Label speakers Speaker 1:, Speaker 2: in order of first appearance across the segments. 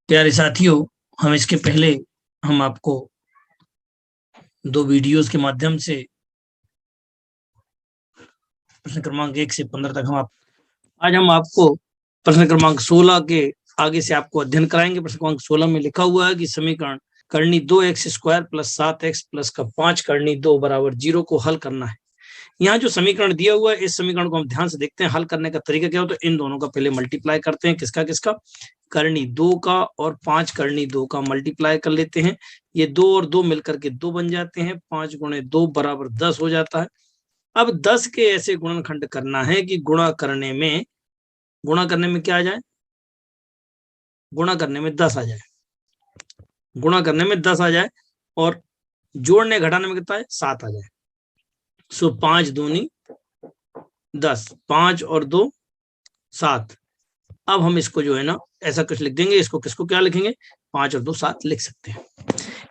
Speaker 1: प्यारे साथियों, हम इसके पहले हम आपको दो वीडियोस के माध्यम से प्रश्न क्रमांक 1 से 15 तक आज हम आपको प्रश्न क्रमांक 16 के आगे से आपको अध्ययन कराएंगे। प्रश्न क्रमांक 16 में लिखा हुआ है कि समीकरण करनी 2x² प्लस 7x प्लस का 5 करनी 2 बराबर 0 को हल करना है। यहाँ जो समीकरण दिया हुआ है, इस समीकरण को हम ध्यान से देखते हैं। हल करने का तरीका क्या हो, तो इन दोनों का पहले मल्टीप्लाई करते हैं। किसका किसका? करनी 2 का और 5 करनी 2 का मल्टीप्लाई कर लेते हैं। ये 2 और 2 मिलकर के 2 बन जाते हैं। 5 गुणे 2 बराबर 10 हो जाता है। अब 10 के ऐसे गुणनखंड करना है कि गुणा करने में क्या आ जाए? गुणा करने में 10 आ जाए। गुणा करने में 10 आ जाए और जोड़ने घटाने में कितना है? 7 आ जाए। सो 5 दूनी 10, 5 और 2 7। अब हम इसको जो है ना ऐसा कुछ लिख देंगे। इसको किसको क्या लिखेंगे? 5 और 2 7 लिख सकते हैं।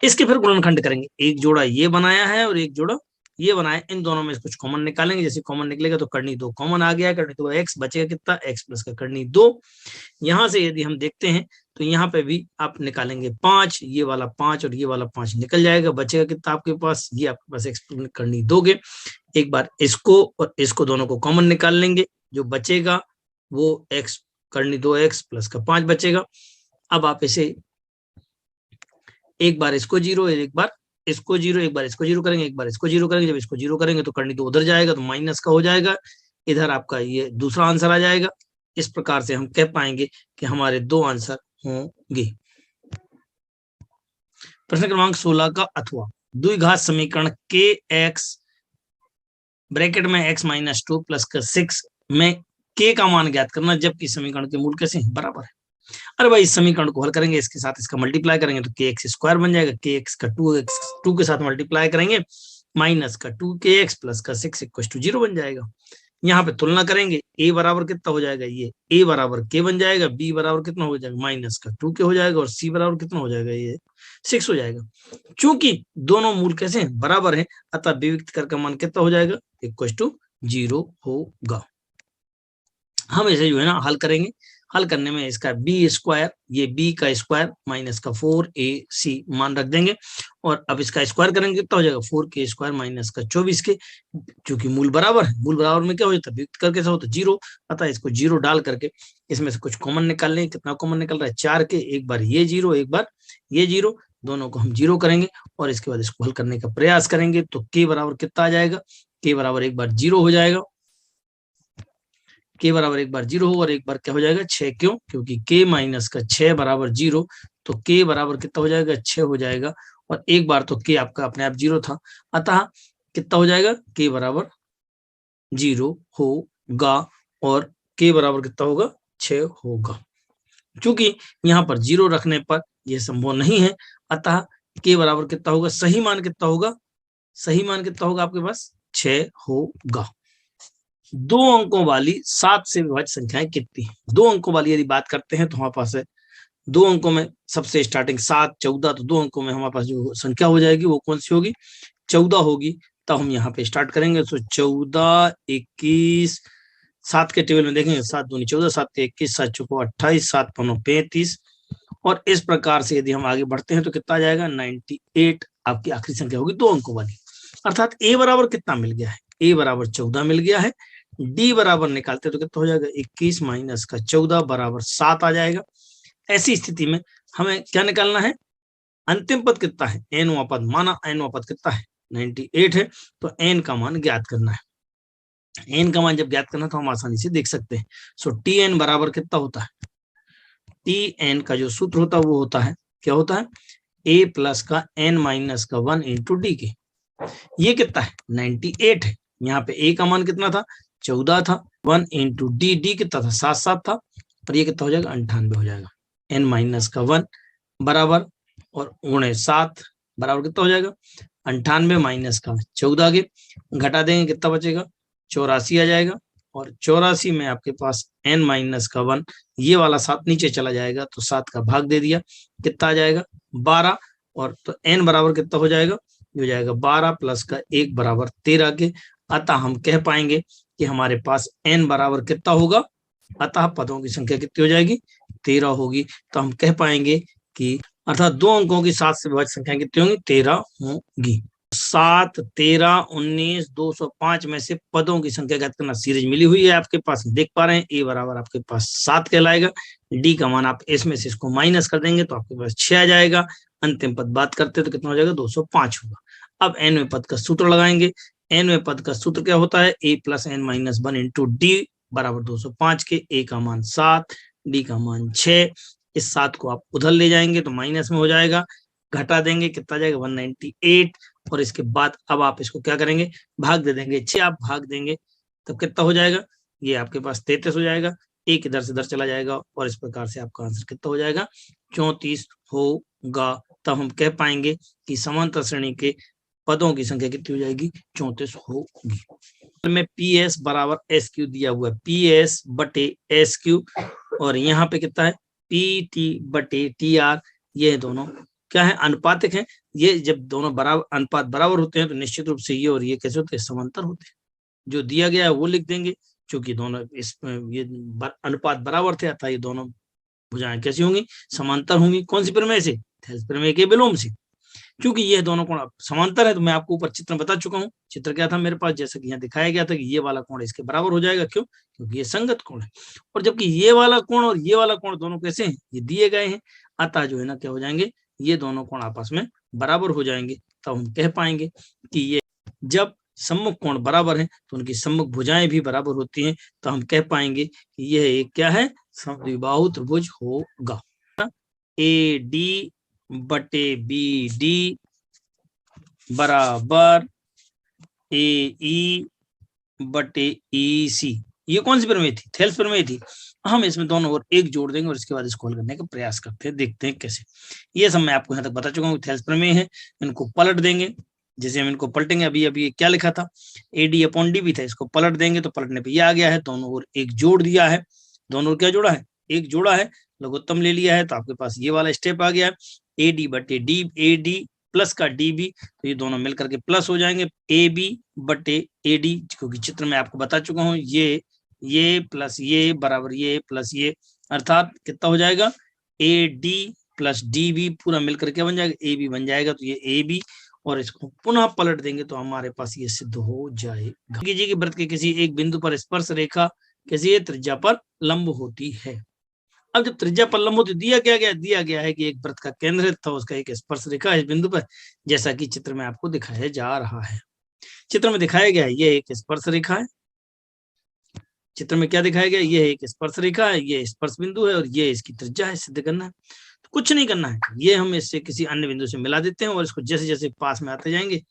Speaker 1: इसके फिर गुणनखंड करेंगे। एक जोड़ा ये बनाया है और एक जोड़ा ये बनाया। इन दोनों में से कुछ कॉमन निकालेंगे। जैसे कॉमन निकलेगा तो करनी 2 कॉमन आ गया। करनी 2 x बचेगा कितना? x प्लस का करनी 2। यहां से यदि हम देखते हैं तो यहाँ पे भी आप निकालेंगे 5, ये वाला 5 और ये वाला 5 निकल जाएगा। बचेगा कितना आपके पास? ये आपके पास x करनी दोगे। एक बार इसको और इसको दोनों को कॉमन निकाल लेंगे। जो बचेगा वो x करनी 2x प्लस का 5 बचेगा। अब आप इसे एक बार इसको 0, एक बार इसको 0, एक बार इसको 0 करेंगे, एक बार इसको 0 करेंगे। जब इसको 0 करेंगे तो करनी 2 उधर जाएगा तो माइनस का हो जाएगा। इधर आपका ये दूसरा आंसर आ जाएगा। इस प्रकार से हम कह पाएंगे कि हमारे 2 आंसर होंगे। प्रश्न क्रमांक 16 का अथवा द्विघात समीकरण के एक्स ब्रैकेट में x माइनस 2 प्लस का 6 में k का मान ज्ञात करना, जबकि समीकरण के मूल कैसे बराबर है। अरे भाई, इस समीकरण को हल करेंगे, इसके साथ इसका मल्टीप्लाई करेंगे तो kx² बन जाएगा। kx का 2 के साथ मल्टीप्लाई करेंगे माइनस का 2kx प्लस का 6 इक्वल टू 0 बन जाएगा। यहाँ पे तुलना करेंगे, a बराबर कितना हो जाएगा? ये a बराबर k बन जाएगा। b बराबर कितना हो जाएगा? माइनस का 2k हो जाएगा। और c बराबर कितना हो जाएगा? ये 6 हो जाएगा। चूंकि दोनों मूल कैसे हैं? बराबर है, अतः विविक्त कर का मान कितना हो जाएगा? इक्वल टू 0 होगा। हम इसे जो है ना हल करेंगे। हल करने में इसका b², ये b का स्क्वायर माइनस का 4ac मान रख देंगे। और अब इसका स्क्वायर करेंगे कितना हो जाएगा? 4k² माइनस का 24k। क्योंकि मूल बराबर है, मूल बराबर में क्या हो जाता है? वियुक्त करके हो तो 0। अतः इसको 0 डाल करके इसमें से कुछ कॉमन निकाल लेंगे। कितना कॉमन निकल रहा है? 4k। एक बार ये 0, एक बार ये 0, दोनों को हम 0 करेंगे और इसके बाद इसको हल करने का प्रयास करेंगे तो k बराबर कितना आ जाएगा? k बराबर एक बार 0 हो जाएगा। k बराबर एक बार 0 होगा और एक बार क्या हो जाएगा? 6। क्यों? क्योंकि k माइनस का 6 बराबर 0, तो k बराबर कितना हो जाएगा? 6 हो जाएगा। और एक बार तो k आपका अपने आप 0 था, अतः कितना हो जाएगा? k बराबर 0 होगा। और k बराबर कितना होगा? 6 होगा। क्योंकि यहाँ पर 0 रखने पर यह संभव नहीं है, अतः k बराबर कितना होगा? सही मान कितना होगा? सही मान कितना होगा आपके पास? 6 होगा। 2 अंकों वाली 7 से विभाज्य संख्याएं कितनी? 2 अंकों वाली यदि बात करते हैं तो हमारे पास है 2 अंकों में सबसे स्टार्टिंग 7, 14, तो 2 अंकों में हमारे पास जो संख्या हो जाएगी वो कौन सी होगी? 14 होगी। तो हम यहाँ पे स्टार्ट करेंगे। तो 14, 21, 7 के टेबल में देखेंगे 7 दूनी 14, 7 के 21, 7 चौको 28, 7 पन्नों 35। और इस प्रकार से यदि हम आगे बढ़ते हैं तो कितना आ जाएगा? 98 आपकी आखिरी संख्या होगी 2 अंकों वाली। अर्थात a बराबर कितना मिल गया है? a बराबर 14 मिल गया है। d बराबर निकालते तो कितना हो जाएगा? 21 माइनस का 14 बराबर 7 आ जाएगा। ऐसी स्थिति में हमें क्या निकालना है? अंतिम पद कितना है? nवां पद। माना nवां पद कितना है? 98 है। तो n का मान ज्ञात करना है। n का मान जब ज्ञात करना तो हम आसानी से देख सकते हैं। सो tn बराबर कितना होता है? tn का जो सूत्र होता है वो होता है, क्या होता है? a प्लस का n माइनस का 1 इंटू डी के। ये कितना है? 98 है। यहाँ पे a का मान कितना था? 14 था। 1 इंटू डी, डी कितना था? 7 था। और ये कितना हो जाएगा? 98 हो जाएगा। n माइनस का 1 बराबर और गुणे 7 बराबर कितना हो जाएगा? 98 माइनस का 14 के घटा देंगे कितना बचेगा? 84 आ जाएगा। और 84 में आपके पास n माइनस का 1, ये वाला 7 नीचे चला जाएगा तो 7 का भाग दे दिया, कितना आ जाएगा? 12। और तो n बराबर कितना हो जाएगा? हो जाएगा 12 प्लस का 1 बराबर 13 के। अतः हम कह पाएंगे कि हमारे पास n बराबर कितना होगा? अतः पदों की संख्या कितनी हो जाएगी? 13 होगी। तो हम कह पाएंगे कि अर्थात 2 अंकों की 7 से विभाज्य संख्या कितनी होंगी? 13 होगी। 7, 13, 19, 205 में से पदों की संख्या ज्ञात करना। सीरीज मिली हुई है आपके पास, देख पा रहे हैं। ए बराबर आपके पास 7 कहलाएगा। डी का मान आप इसमें से इसको माइनस कर देंगे तो आपके पास 6 आ जाएगा। अंतिम पद बात करते हैं तो कितना हो जाएगा? 205 होगा। अब एनवें पद का सूत्र लगाएंगे। एनवें पद का सूत्र क्या होता है? A plus N minus 1 into D बराबर 205 के। ए का मान 7, डी का मान 6। इस 7 को आप उधर ले जाएंगे तो माइनस में हो जाएगा, घटा देंगे कितना जाएगा? 198। और इसके बाद अब आप इसको क्या करेंगे? भाग दे देंगे। 6 आप भाग देंगे तब कितना हो जाएगा? ये आपके पास 33 हो जाएगा। एक इधर से इधर चला जाएगा और इस प्रकार से आपका आंसर कितना हो जाएगा? 34 होगा। तब हम कह पाएंगे कि समांतर श्रेणी के पदों की संख्या कितनी हो जाएगी? 34 होगी। में पी एस बराबर एस क्यू दिया हुआ है, पी एस बटे एस क्यू, और यहाँ पे कितना है? पी टी बटे टी आर। ये दोनों क्या है? अनुपातिक है। ये जब दोनों बराबर अनुपात बराबर होते हैं तो निश्चित रूप से ये और ये कैसे होते हैं? समांतर होते हैं। जो दिया गया है वो लिख देंगे, क्योंकि दोनों इस ये अनुपात बराबर थे, अतः ये दोनों भुजाएं कैसी होंगी? समांतर होंगी। कौन सी प्रमेय से? थेल्स प्रमेय के विलोम से। क्योंकि ये दोनों कोण समांतर है तो मैं आपको ऊपर चित्र बता चुका हूँ। चित्र क्या था मेरे पास? जैसा कि यहाँ दिखाया गया था कि ये वाला कोण इसके बराबर हो जाएगा। क्यों? क्योंकि ये संगत कोण है। और जबकि ये वाला कोण और ये वाला कोण दोनों कैसे हैं? ये दिए गए हैं, अतः जो है ना क्या हो जाएंगे? ये दोनों कोण आपस में बराबर हो जाएंगे। तब हम कह पाएंगे कि ये जब सम्मुख कोण बराबर है तो उनकी सम्मुख भुजाएं भी बराबर होती हैं। तो हम कह पाएंगे कि यह एक क्या है? समद्विबाहु त्रिभुज होगा। ए डी बटे बी डी बराबर ए ई बटे ई सी। ये कौन सी प्रमेय थी? थेल्स प्रमेय थी। हम इसमें दोनों और एक जोड़ देंगे और इसके बाद इसको हल करने का प्रयास करते हैं, देखते हैं कैसे। ये सब मैं आपको यहाँ तक बता चुका हूँ। थेल्स प्रमेय है, इनको पलट देंगे। जैसे हम इनको पलटेंगे, अभी अभी क्या लिखा था? ए डी अपॉन डी भी था, इसको पलट देंगे तो पलटने पे ये आ गया है। दोनों और एक जोड़ दिया है। दोनों और क्या जोड़ा है? एक जोड़ा है। लघुत्तम ले लिया है तो आपके पास ये वाला स्टेप आ गया है। ए डी बटे डी, ए डी प्लस का डी बी, तो ये दोनों मिलकर के प्लस हो जाएंगे। ए बी बटे ए डी, क्योंकि चित्र में आपको बता चुका हूँ, ये प्लस ये बराबर ये प्लस ये, अर्थात कितना हो जाएगा? A D plus D B पूरा मिलकर के बन जाएगा, ए बी बन जाएगा। तो ये ए बी, और इसको पुनः पलट देंगे तो हमारे पास ये सिद्ध हो जाएगा। कीजिए कि वृत्त के किसी एक बिंदु पर स्पर्श रेखा किसी त्रिज्या पर लंब होती है। अब जब त्रिज्या पर लंब होती, दिया गया है कि एक वृत्त का केंद्र था, उसका एक स्पर्श रेखा है इस बिंदु पर, जैसा कि चित्र में आपको दिखाया जा रहा है। चित्र में दिखाया गया है ये एक स्पर्श रेखा है। चित्र में क्या दिखाया गया? ये एक स्पर्श रेखा है, ये स्पर्श बिंदु है और ये इसकी त्रिज्या है। सिद्ध करना है तो कुछ नहीं करना है, ये हम इससे किसी अन्य बिंदु से मिला देते हैं और इसको जैसे जैसे पास में आते जाएंगे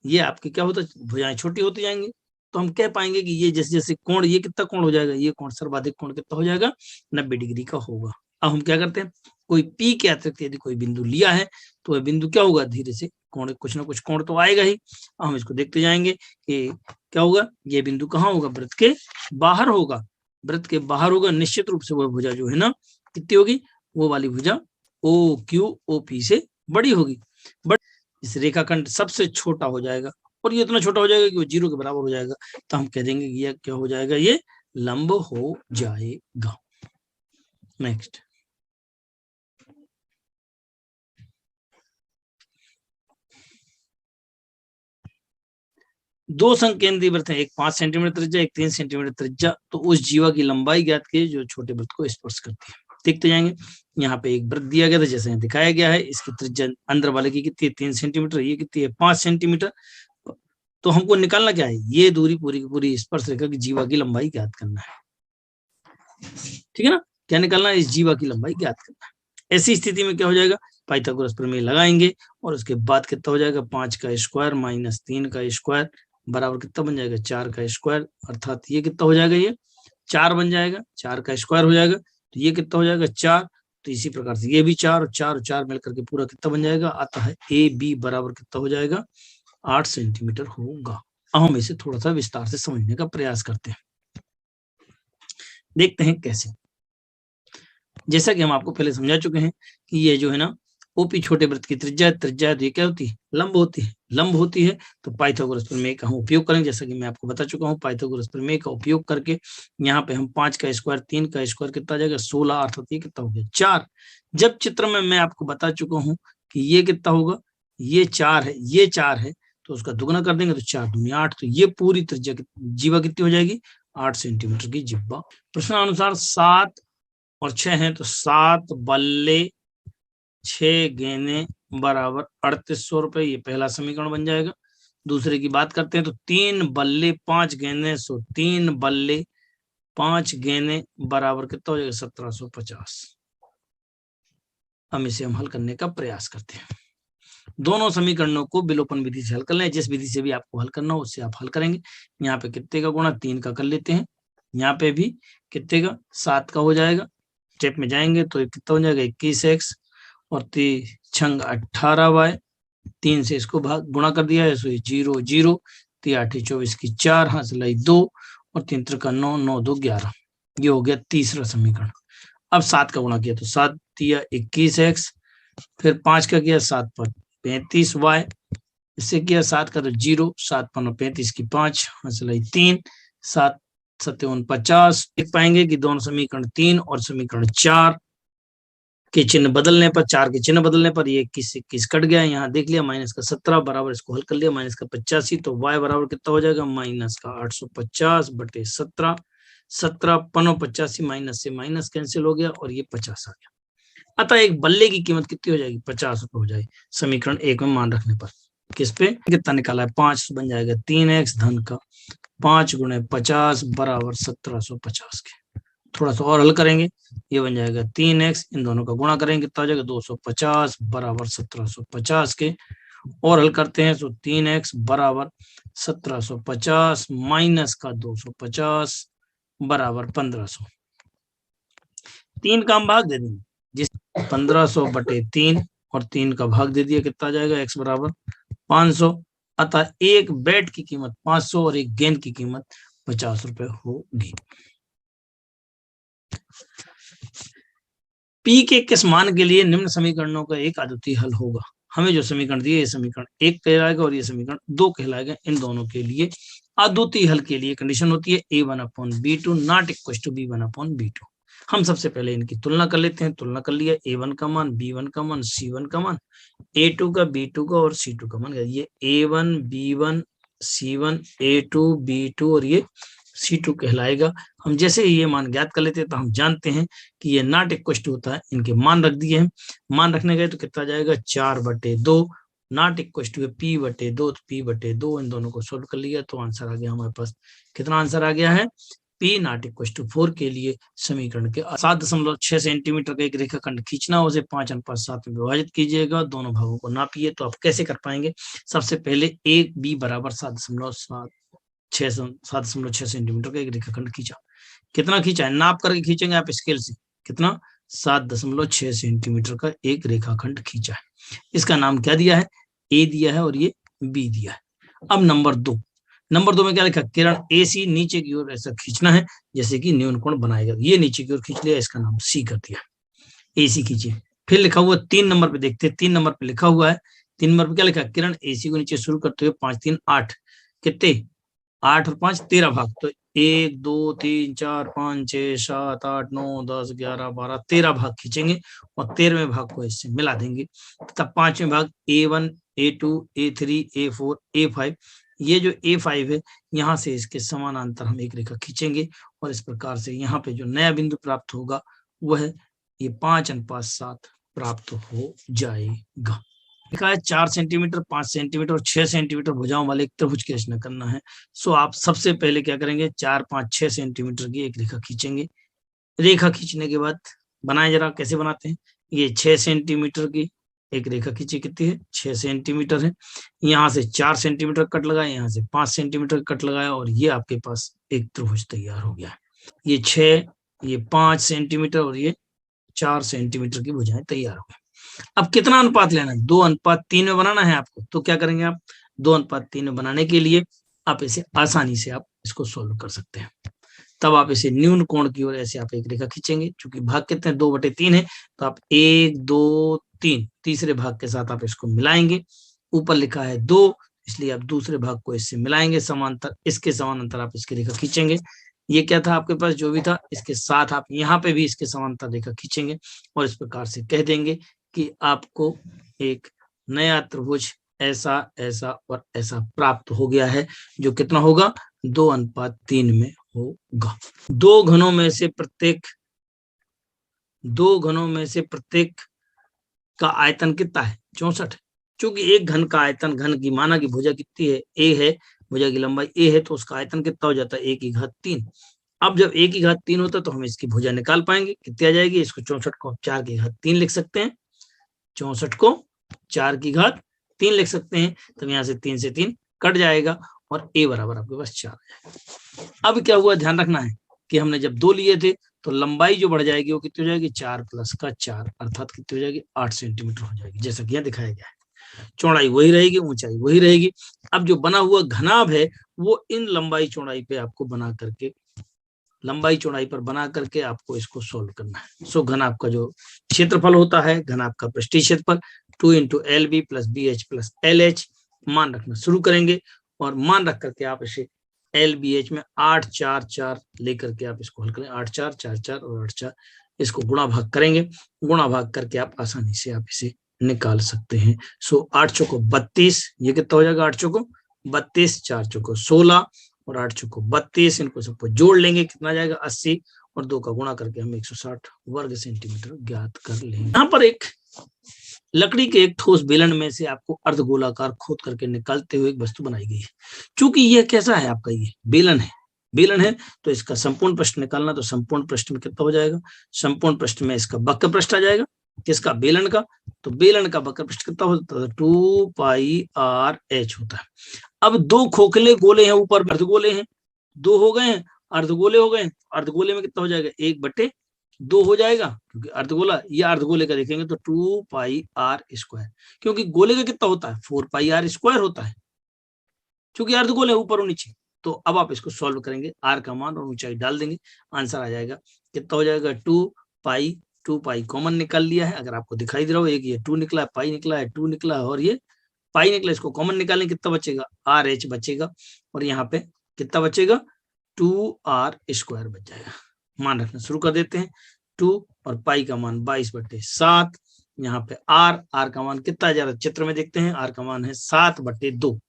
Speaker 1: ये आपके क्या होता है? भुजाएं छोटी होती जाएंगी। तो हम कह पाएंगे कि ये जैसे जैसे कोण, ये कितना कोण हो जाएगा? ये कोण सर्वाधिक कोण कितना हो जाएगा? 90 डिग्री का होगा। अब हम क्या करते हैं? कोई P के अतिरिक्त यदि कोई बिंदु लिया है तो वह बिंदु क्या होगा? धीरे से कोण, कुछ ना कुछ कोण तो आएगा ही। हम इसको देखते जाएंगे कि क्या होगा। ये बिंदु कहाँ होगा? वृत्त के बाहर होगा। वृत्त के बाहर होगा। निश्चित रूप से वह भुजा जो है ना कितनी होगी? वो वाली भुजा ओ क्यू ओ पी से बड़ी होगी। बट इस रेखाखंड सबसे छोटा हो जाएगा और ये इतना छोटा हो जाएगा कि वो 0 के बराबर हो जाएगा। तो हम कह देंगे ये क्या हो जाएगा? ये लंब हो जाएगा। नेक्स्ट, दो संकेंद्रीय वृत्त है, एक 5 सेंटीमीटर त्रिज्या, एक 3 सेंटीमीटर त्रिज्या। तो उस जीवा की लंबाई ज्ञात की जो छोटे वृत्त को स्पर्श करती है। देखते जाएंगे। यहाँ पे एक वृत्त दिया गया था जैसे दिखाया गया है। इसकी त्रिज्या अंदर वाले की कितनी है? 3 सेंटीमीटर। ये कितनी है? 5 सेंटीमीटर। तो हमको निकालना क्या है? ये दूरी पूरी की पूरी स्पर्श रेखा की जीवा की लंबाई ज्ञात करना है। ठीक है ना? क्या निकालना है? इस जीवा की लंबाई ज्ञात करना है। ऐसी स्थिति में क्या हो जाएगा? पाइथागोरस प्रमेय लगाएंगे और उसके बाद कितना हो जाएगा? 5 का स्क्वायर माइनस 3 का स्क्वायर बराबर कितना बन जाएगा? 4 का स्क्वायर। अर्थात ये कितना हो जाएगा? ये 4 बन जाएगा। 4 का स्क्वायर हो जाएगा तो ये कितना हो जाएगा? 4। तो इसी प्रकार से ये भी 4 और 4 और 4 मिलकर के पूरा कितना बन जाएगा? आता है ए बी बराबर कितना हो जाएगा? 8 सेंटीमीटर होगा। अब हम इसे थोड़ा सा विस्तार से समझने का प्रयास करते हैं। देखते हैं कैसे। जैसा कि हम आपको पहले समझा चुके हैं कि ये जो है ना ओपी छोटे वृत्त की त्रिज्या है, त्रिज्या है तो ये क्या होती है, लंब होती है, लंब होती है तो पाइथागोरस प्रमेय का हम उपयोग करेंगे, जैसा कि मैं आपको बता चुका हूँ। पाइथागोरस प्रमेय का उपयोग करके यहाँ पे हम 5 का स्क्वायर 3 का स्क्वायर कितना आ जाएगा 16, अर्थात ये कितना हो गया 4। जब चित्र में मैं आपको बता चुका हूँ कि ये कितना होगा, ये 4 है, ये 4 है, तो उसका दुगुना कर देंगे तो 4 दूनी 8, तो ये पूरी त्रिज्या जीवा कितनी हो जाएगी 8 सेंटीमीटर की जिब्बा। प्रश्नानुसार 7 और 6 है तो 7 बल्ले 6 गेने बराबर 3800 रुपए, ये पहला समीकरण बन जाएगा। दूसरे की बात करते हैं तो 3 बल्ले 5 गेने, सो 3 बल्ले 5 गेने बराबर कितना हो जाएगा 1750। हम इसे हल करने का प्रयास करते हैं। दोनों समीकरणों को विलोपन विधि से हल कर लें, जिस विधि से भी आपको हल करना हो उससे आप हल करेंगे। यहाँ पे कितने का गुणा 3 का कर लेते हैं, यहाँ पे भी कितने का 7 का हो जाएगा। स्टेप में जाएंगे तो कितना हो जाएगा 21x और 3 18y, 3 से इसको भाग गुणा कर दिया है, सो 0 0, 3 8 24 की 4, हासिलाई 2 और 3 3 9, 9 2 11। ये हो गया तीसरा समीकरण। अब 7 का गुणा किया तो 7 दिया 21x, फिर 5 का किया 7 पर 35y, इससे किया 7 का तो 0, 7 5 35 की 5, हासिलाई 3, 7 7 49। देख पाएंगे कि दोनों समीकरण 3 और समीकरण 4 के चिन्ह बदलने पर, 4 के चिन्ह बदलने पर ये 21 21 कट गया। यहाँ देख लिया माइनस का 17 बराबर, इसको हल कर लिया माइनस का 85, तो y बराबर कितना हो जाएगा माइनस का 850 बटे 17, 17 5 85, माइनस से माइनस कैंसिल हो गया और ये 50 आ गया। अतः एक बल्ले की कीमत कितनी हो जाएगी 50 रुपए हो जाएगी समीकरण 1 में मान रखने पर। किस पे कितना निकाला है 5, बन जाएगा 3x धन का 5 गुणे 50 बराबर 1750 के। थोड़ा सा और हल करेंगे, ये बन जाएगा 3x, इन दोनों का गुणा करेंगे कितना हो जाएगा 250 बराबर 1750 के। और हल करते हैं तो 3x बराबर 1750 माइनस का 250 बराबर 1500। 3 का हम भाग दे देंगे, जिस 1500 बटे 3 और 3 का भाग दे दिया, कितना आ जाएगा x बराबर 500। अतः एक बैट की कीमत 500 और एक गेंद की कीमत 50 रुपए होगी। P के किस मान के लिए निम्न समीकरणों का एक अद्वितीय हल होगा। हमें जो समीकरण दिए, ये समीकरण 1 कहलाएगा और ये समीकरण 2 कहलाएगा। इन दोनों के लिए अद्वितीय हल के लिए कंडीशन होती है a1/b2 not equal to b1/b2। हम सबसे पहले इनकी तुलना कर लेते हैं। तुलना कर लिया, a1 का मान, b1 का मान, c1 का मान, a2 का, b2 का और c2 का मान। ये a1 b1 c1 a2 b2 और ये C2 कहलाएगा। हम जैसे ये मान ज्ञात कर लेते हैं तो हम जानते हैं कि ये नॉट इक्वल टू होता है। इनके मान रख दिए हैं, मान रखने गए तो कितना जाएगा 4/2, नॉट इक्वल टू P/2, तो P/2। इन दोनों को सोल्व कर लिया तो आंसर आ गया हमारे पास। कितना आंसर आ गया है P नॉट इक्वल टू 4 के लिए समीकरण के 7.6 सेंटीमीटर का एक रेखाखंड खींचना, उसे 5:7 में विभाजित कीजिएगा, दोनों भागों को नापिए। तो आप कैसे कर पाएंगे, सबसे पहले एक b बराबर 7.6 सेंटीमीटर का एक रेखाखंड खींचा। कितना खींचा है नाप करके खींचेंगे आप स्केल से, कितना 7.6 सेंटीमीटर का एक रेखाखंड खींचा है। इसका नाम क्या दिया है, ए दिया है और ये बी दिया है। अब नंबर 2 में क्या लिखा, किरण AC नीचे की ओर ऐसा खींचना है जैसे कि न्यून कोण बनाएगा। ये नीचे की ओर खींच लिया, इसका नाम C कर दिया। AC खींचिए। फिर लिखा हुआ 3 नंबर पे देखते हैं, 3 नंबर पे लिखा हुआ है, 3 नंबर पे क्या लिखा, किरण AC को नीचे शुरू करते हुए 5 3 8, कितने 8 और 5 13 भाग, तो 1 2 3 4 5 6 7 8 9 10 11 12 13 भाग खींचेंगे और 13वें भाग को इससे मिला देंगे। तब 5वें भाग A1 A2 A3 A4 A5, ये जो A5 है यहाँ से इसके समानांतर हम एक रेखा खींचेंगे और इस प्रकार से यहाँ पे जो नया बिंदु प्राप्त होगा वह ये 5:7 प्राप्त हो जाएगा। लिखा है 4 सेंटीमीटर 5 सेंटीमीटर और 6 सेंटीमीटर भुजाओं वाले एक त्रिभुज की रचना करना है। सो आप सबसे पहले क्या करेंगे, 4 5 6 सेंटीमीटर की एक रेखा खींचेंगे। रेखा खींचने के बाद बनाए, जरा कैसे बनाते हैं, ये 6 सेंटीमीटर की एक रेखा खींची, कितनी है 6 सेंटीमीटर है। यहाँ से 4 सेंटीमीटर कट लगाया, यहाँ से 5 सेंटीमीटर कट लगाया और ये आपके पास एक त्रिभुज तैयार हो गया है। ये 6 ये 5 सेंटीमीटर और ये 4 सेंटीमीटर की भुजाएं तैयार हो गई। अब कितना अनुपात लेना है, 2:3 में बनाना है आपको। तो क्या करेंगे आप, 2:3 में बनाने के लिए आप इसे आसानी से आप इसको सोल्व कर सकते हैं। तब आप इसे न्यून कोण की ओर ऐसे आप एक रेखा खींचेंगे। चूंकि भाग कितने 2/3 है तो आप 1 2 3, तीसरे भाग के साथ आप इसको मिलाएंगे। ऊपर लिखा है 2, इसलिए आप दूसरे भाग को इससे मिलाएंगे, समांतर इसके समानांतर आप इसकी रेखा खींचेंगे। ये क्या था आपके पास, जो भी था, इसके साथ आप यहाँ पे भी इसके समांतर रेखा खींचेंगे और इस प्रकार से कह देंगे कि आपको एक नया त्रिभुज ऐसा ऐसा और ऐसा प्राप्त हो गया है, जो कितना होगा, 2:3 में होगा। दो घनों में से प्रत्येक का आयतन कितना है, 64। क्योंकि एक घन का आयतन, घन की माना की भुजा कितनी है, a है, भुजा की लंबाई a है, तो उसका आयतन कितना हो जाता है, 1/3। अब जब 1/3 होता है तो हम इसकी भुजा निकाल पाएंगे, कितनी आ जाएगी, इसको 64 को 4/3 लिख सकते हैं, 64 को 4/3 लिख सकते हैं। तो यहाँ से 3 से 3 कट जाएगा और a बराबर आपके पास 4 आ जाएगा। अब क्या हुआ, ध्यान रखना है कि हमने जब 2 लिए थे तो लंबाई जो बढ़ जाएगी वो कितनी हो जाएगी, 4 + 4 अर्थात कितनी हो जाएगी, 8 सेंटीमीटर हो जाएगी, जैसा कि यहाँ दिखाया गया है। चौड़ाई वही रहेगी, ऊंचाई वही रहेगी। अब जो बना हुआ घनाभ है वो इन लंबाई चौड़ाई पे आपको बना करके, लंबाई चौड़ाई पर बना करके आपको इसको सोल्व करना है। सो घनाभ का जो क्षेत्रफल होता है, घनाभ का पृष्ठीय क्षेत्रफल 2 × LB + BH + LH मान रखना शुरू करेंगे और मान रख करके आप इसे LBH में 8 4 4 लेकर के आप इसको हल करें, 8 4 4 4 और 8 4 इसको गुणा भाग करेंगे, गुणा भाग करके आप आसानी से आप इसे निकाल सकते हैं। सो 8 चौको 32, ये कितना हो जाएगा, 8 चौको 32, 4 चौको 16 और 8 चौको 32, इनको सबको जोड़ लेंगे, कितना जाएगा 80 और 2 का गुणा करके हम 160 वर्ग सेंटीमीटर ज्ञात कर लेंगे। यहाँ पर एक लकड़ी के एक ठोस बेलन में से आपको अर्धगोलाकार खोद करके निकालते हुए एक वस्तु बनाई गई है। चूंकि यह कैसा है आपका, ये बेलन है तो इसका संपूर्ण पृष्ठ निकालना, तो संपूर्ण पृष्ठ में कितना हो जाएगा, संपूर्ण पृष्ठ में इसका वक्र पृष्ठ आ जाएगा, किसका, बेलन का। तो बेलन का वक्र पृष्ठ कितना होता है, 2πRh होता है। अब 2 खोखले गोले हैं, ऊपर अर्धगोले हैं, 2 हो गए हैं, अर्धगोले हो गए, अर्धगोले में कितना हो जाएगा, 1/2 हो जाएगा, क्योंकि अर्धगोला, या अर्धगोले का देखेंगे तो 2πR², क्योंकि गोले का कितना होता है, 4πR² होता है, क्योंकि अर्धगोले ऊपर और नीचे। तो अब आप इसको सॉल्व करेंगे, आर का मान और ऊंचाई डाल देंगे, आंसर आ जाएगा, कितना हो जाएगा, 2π कॉमन निकाल लिया है, अगर आपको दिखाई दे रहा हो, एक ये 2 निकला है, पाई निकला है, 2 निकला है और ये पाई निकला, इसको कॉमन निकालें, कितना बचेगा, RH बचेगा और यहाँ पे कितना बचेगा, 2R² बच जाएगा। मान रखना शुरू कर देते हैं, 2 और पाई का मान 22/7, यहाँ पे आर का मान कितना जा रहा है, चित्र में देखते हैं, आर का मान है 7/2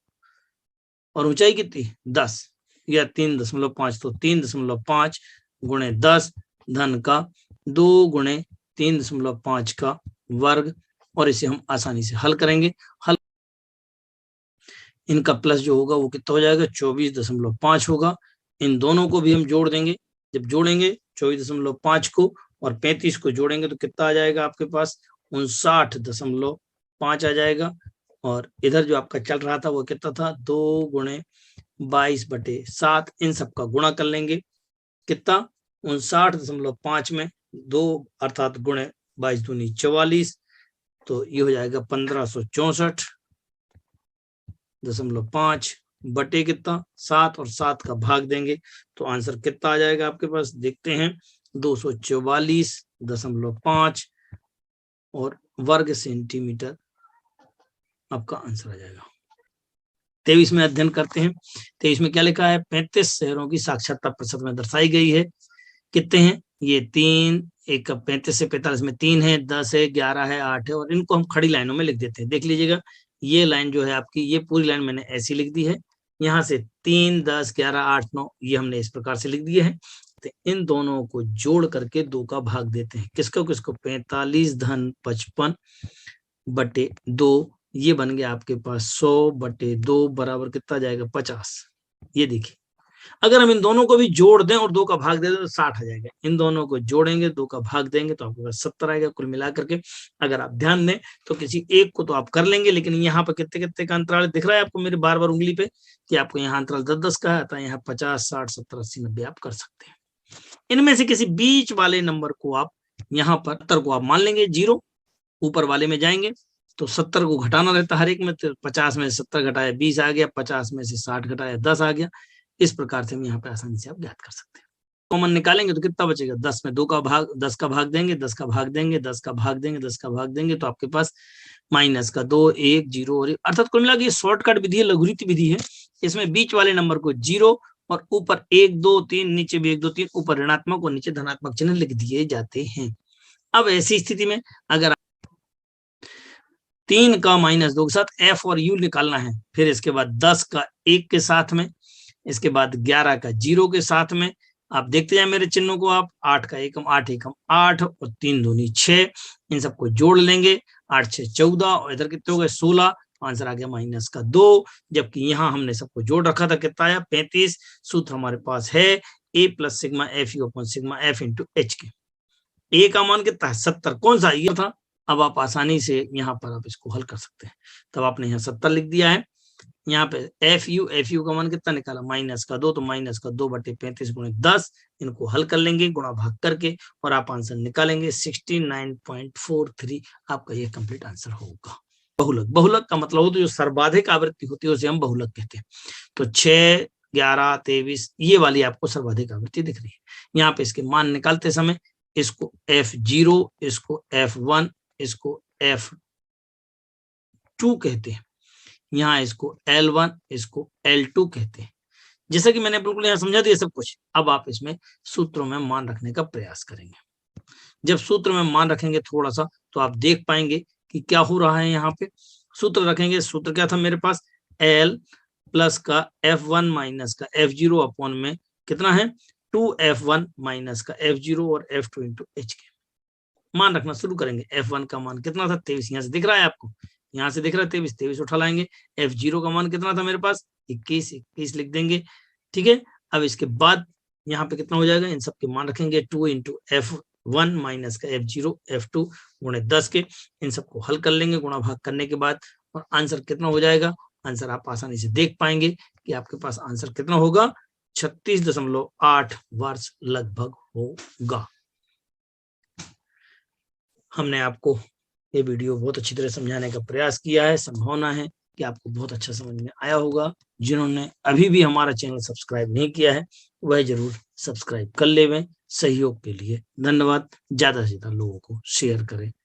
Speaker 1: और ऊंचाई कितनी, 10 या 3.5, तो 3.5 × 10 धन का 2 × 3.5 का वर्ग, और इसे हम आसानी से हल करेंगे। हल इनका प्लस जो होगा वो कितना हो जाएगा, 24.5 होगा। इन दोनों को भी हम जोड़ देंगे, जब जोड़ेंगे 24.5 को और 35 को जोड़ेंगे तो कितना आ जाएगा आपके पास, 59.5 आ जाएगा। और इधर जो आपका चल रहा था वो कितना था, 2 × 22/7, इन सबका गुणा कर लेंगे, कितना, 59.5 में 2 अर्थात गुणे 22 दूनी 44, तो ये हो जाएगा 1564.5 बटे कितना, 7 और 7 का भाग देंगे तो आंसर कितना आ जाएगा आपके पास, देखते हैं, 244.5 और वर्ग सेंटीमीटर आपका आंसर आ जाएगा। 23 में अध्ययन करते हैं। 23 में क्या लिखा है, 35 शहरों की साक्षरता प्रतिशत में दर्शाई गई है, कितने हैं, ये 3, एक 35 से 45 में 3 है, 10 है, 11 है, 8 है, और इनको हम खड़ी लाइनों में लिख देते हैं। देख लीजिएगा, ये लाइन जो है आपकी, ये पूरी लाइन मैंने ऐसी लिख दी है, यहाँ से 3, 10, 11, 8, 9 ये हमने इस प्रकार से लिख दिए हैं। तो इन दोनों को जोड़ करके 2 का भाग देते हैं, किसको, 45 धन 55/2, ये बन गया आपके पास 100/2 बराबर कितना जाएगा, 50। ये देखिए, अगर हम इन दोनों को भी जोड़ दें और 2 का भाग दे दें तो 60 आ जाएगा। इन दोनों को जोड़ेंगे, 2 का भाग देंगे तो आपके पास 70 आएगा कुल मिलाकर के। अगर आप ध्यान दें तो किसी एक को तो आप कर लेंगे, लेकिन यहाँ पर कितने कितने का अंतराल दिख रहा है आपको मेरे बार बार उंगली पे, कि आपको यहाँ अंतराल 10-10 का है, तो यहाँ 50, 60, 70, 80, 90 आप कर सकते हैं। इनमें से किसी बीच वाले नंबर को आप यहाँ पर 70 को आप मान लेंगे 0, ऊपर वाले में जाएंगे तो 70 को घटाना रहता हर एक में, तो 50 में से 70 घटाया 20 आ गया, 50 में से 60 घटाया 10 आ गया। इस प्रकार से हम यहाँ पे आसानी से आप ज्ञात कर सकते हैं। कॉमन निकालेंगे तो कितना बचेगा, 10 में 2 का भाग, 10 का भाग देंगे, 10 का भाग देंगे, 10 का भाग देंगे, 10 का भाग देंगे, तो आपके पास माइनस का 2, 1, 0 और अर्थात कुल मिला के ये शॉर्टकट विधि है, लघुरीति विधि है। इसमें बीच वाले नंबर को 0 और ऊपर 1, 2, 3, नीचे भी 1, 2, 3, ऊपर ऋणात्मक और नीचे धनात्मक चिन्ह लिख दिए जाते हैं। अब ऐसी स्थिति में अगर 3 का -2 के साथ एफ और यू निकालना है, फिर इसके बाद 10 का 1 के साथ में, इसके बाद 11 का 0 के साथ में, आप देखते जाए मेरे चिन्हों को, आप 8 का 1 8 एकम 8 और 3 दूनी 6, इन सबको जोड़ लेंगे, 8 6 14 और इधर कितने हो गए 16, आंसर आ गया -2, जबकि यहाँ हमने सबको जोड़ रखा था, कितना आया 35। सूत्र हमारे पास है a + sigma F you upon sigma F into H के। ए का मान कितना है 70, कौन सा ये था। अब आप आसानी से यहाँ पर आप इसको हल कर सकते हैं, तब आपने यहाँ 70 लिख दिया है। यहाँ पे एफ यू का मान कितना निकाला -2, तो -2 बटे 35 गुणे 10, इनको हल कर लेंगे गुणा भाग करके और आप आंसर निकालेंगे 69.43, आपका ये कंप्लीट आंसर होगा। बहुलक, बहुलक का मतलब हो तो जो सर्वाधिक आवृत्ति होती है उसे हम बहुलक कहते हैं। तो 6, 11, 23 ये वाली आपको सर्वाधिक आवृत्ति दिख रही है। यहाँ पे इसके मान निकालते समय इसको F0, इसको F1, इसको F2 कहते हैं, यहाँ इसको L1, इसको L2 कहते हैं। जैसा कि मैंने बिल्कुल यहाँ समझा दिया सब कुछ। अब आप इसमें सूत्रों में मान रखने का प्रयास करेंगे। जब सूत्र में मान रखेंगे थोड़ा सा, तो आप देख पाएंगे कि क्या हो रहा है। यहाँ पे सूत्र रखेंगे, सूत्र क्या था मेरे पास, L प्लस का F1 माइनस का F0 अपॉन में कितना है 2F1 माइनस का F0 और F2 इंटू एच के। मान रखना शुरू करेंगे। F1 का मान कितना था 23, यहाँ से दिख रहा है आपको, यहाँ से दिख रहा है 23, 23 उठा लाएंगे। F0 का मान कितना था मेरे पास 21, 21 लिख देंगे, ठीक है। अब इसके बाद यहाँ पे कितना हो जाएगा, इन सब के मान रखेंगे 2 इंटू F1 माइनस का F0 F2 गुणे 10 के, इन सबको हल कर लेंगे गुणा भाग करने के बाद, और आंसर कितना हो जाएगा, आंसर आप आसानी से देख पाएंगे कि आपके पास आंसर कितना होगा 36.8 वर्ष लगभग होगा। हमने आपको ये वीडियो बहुत अच्छी तरह समझाने का प्रयास किया है। संभावना है कि आपको बहुत अच्छा समझ में आया होगा। जिन्होंने अभी भी हमारा चैनल सब्सक्राइब नहीं किया है वह जरूर सब्सक्राइब कर लेवें। सहयोग के लिए धन्यवाद। ज्यादा से ज्यादा लोगों को शेयर करें।